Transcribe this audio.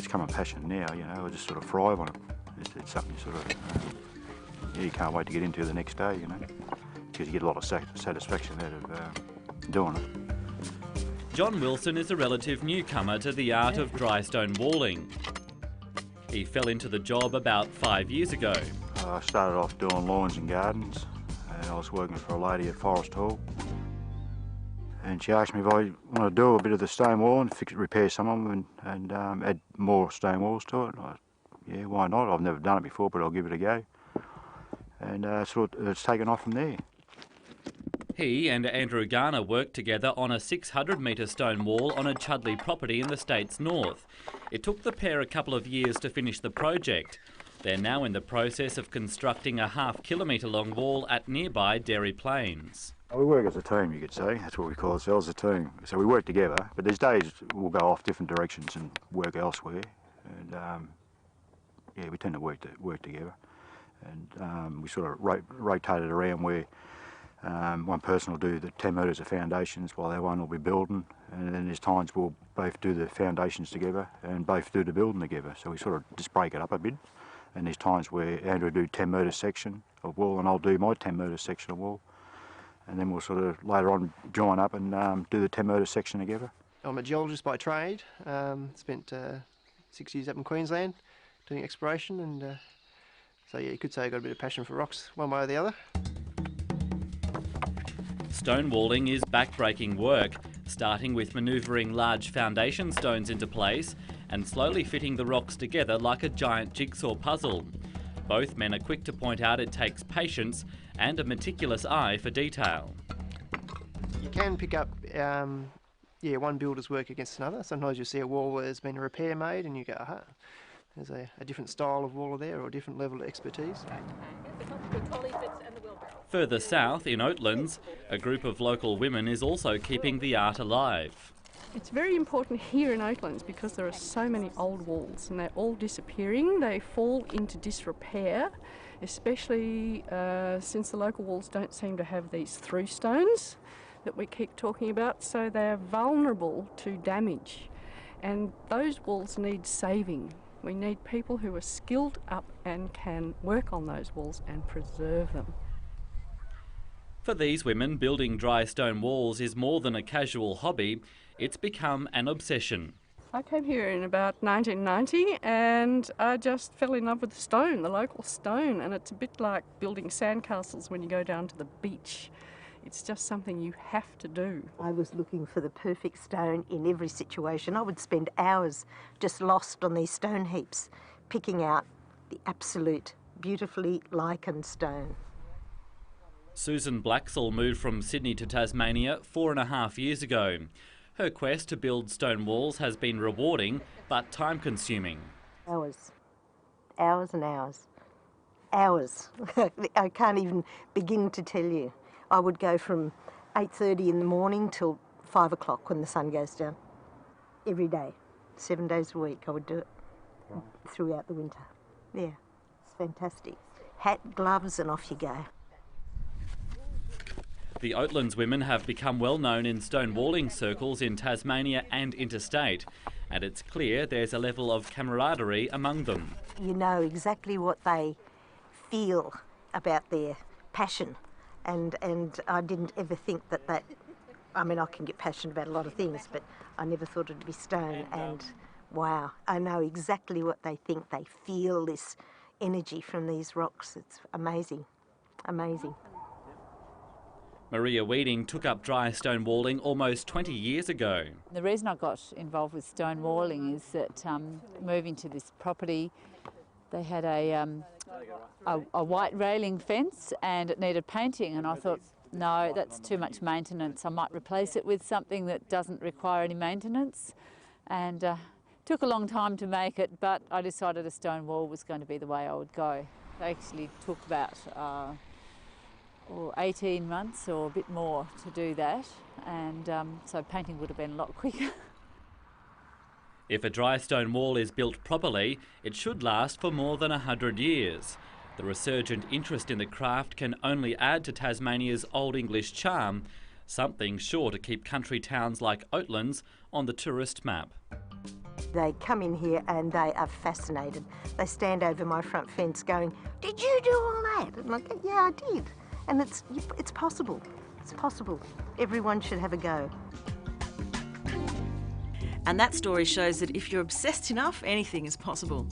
it's become a passion now, you know, I just sort of thrive on it. It's something sort of, you can't wait to get into the next day, you know, because you get a lot of satisfaction out of doing it. John Wilson is a relative newcomer to the art of dry stone walling. He fell into the job about 5 years ago. I started off doing lawns and gardens, and I was working for a lady at Forest Hall. And she asked me if I want to do a bit of the stone wall and repair some of them and add more stone walls to it. Yeah, why not? I've never done it before, but I'll give it a go. And it's taken off from there. He and Andrew Garner worked together on a 600-metre stone wall on a Chudley property in the state's north. It took the pair a couple of years to finish the project. They're now in the process of constructing a half-kilometre long wall at nearby Derry Plains. We work as a team, you could say. That's what we call ourselves, a team. So we work together, but there's days we'll go off different directions and work elsewhere. And yeah, we tend to work together. And we sort of rotate it around where one person will do the 10 metres of foundations while the other one will be building. And then there's times we'll both do the foundations together and both do the building together. So we sort of just break it up a bit. And there's times where Andrew will do 10 metre section of wall and I'll do my 10 metre section of wall. And then we'll sort of later on join up and do the 10 metre section together. I'm a geologist by trade. Spent 6 years up in Queensland doing exploration, and so yeah, you could say I got a bit of passion for rocks one way or the other. Stone walling is back-breaking work, starting with manoeuvring large foundation stones into place and slowly fitting the rocks together like a giant jigsaw puzzle. Both men are quick to point out it takes patience and a meticulous eye for detail. You can pick up one builder's work against another. Sometimes you see a wall where there's been a repair made and you go, aha, there's a different style of wall there or a different level of expertise. Further south, in Oatlands, a group of local women is also keeping the art alive. It's very important here in Oatlands because there are so many old walls and they're all disappearing. They fall into disrepair, especially since the local walls don't seem to have these through stones that we keep talking about, so they're vulnerable to damage. And those walls need saving. We need people who are skilled up and can work on those walls and preserve them. For these women, building dry stone walls is more than a casual hobby. It's become an obsession. I came here in about 1990 and I just fell in love with the stone, the local stone, and it's a bit like building sandcastles when you go down to the beach. It's just something you have to do. I was looking for the perfect stone in every situation. I would spend hours just lost on these stone heaps, picking out the absolute beautifully lichened stone. Susan Blaxall moved from Sydney to Tasmania 4.5 years ago. Her quest to build stone walls has been rewarding, but time-consuming. Hours. Hours and hours. Hours. I can't even begin to tell you. I would go from 8:30 in the morning till 5 o'clock when the sun goes down. Every day. 7 days a week I would do it throughout the winter. Yeah, it's fantastic. Hat, gloves and off you go. The Oatlands women have become well known in stone walling circles in Tasmania and interstate, and it's clear there's a level of camaraderie among them. You know exactly what they feel about their passion, and I didn't ever think that, I mean, I can get passionate about a lot of things, but I never thought it'd be stone, and wow, I know exactly what they think. They feel this energy from these rocks. It's amazing, amazing. Maria Weeding took up dry stone walling almost 20 years ago. The reason I got involved with stone walling is that moving to this property, they had a white railing fence and it needed painting, and I thought, no, that's too much maintenance. I might replace it with something that doesn't require any maintenance. And took a long time to make it, but I decided a stone wall was going to be the way I would go. It actually took about 18 months or a bit more to do that, and so painting would have been a lot quicker. If a dry stone wall is built properly, it should last for more than 100 years. The resurgent interest in the craft can only add to Tasmania's Old English charm, something sure to keep country towns like Oatlands on the tourist map. They come in here and they are fascinated. They stand over my front fence going, "Did you do all that?" And I'm like, "Yeah, I did." And it's possible. It's possible. Everyone should have a go. And that story shows that if you're obsessed enough, anything is possible.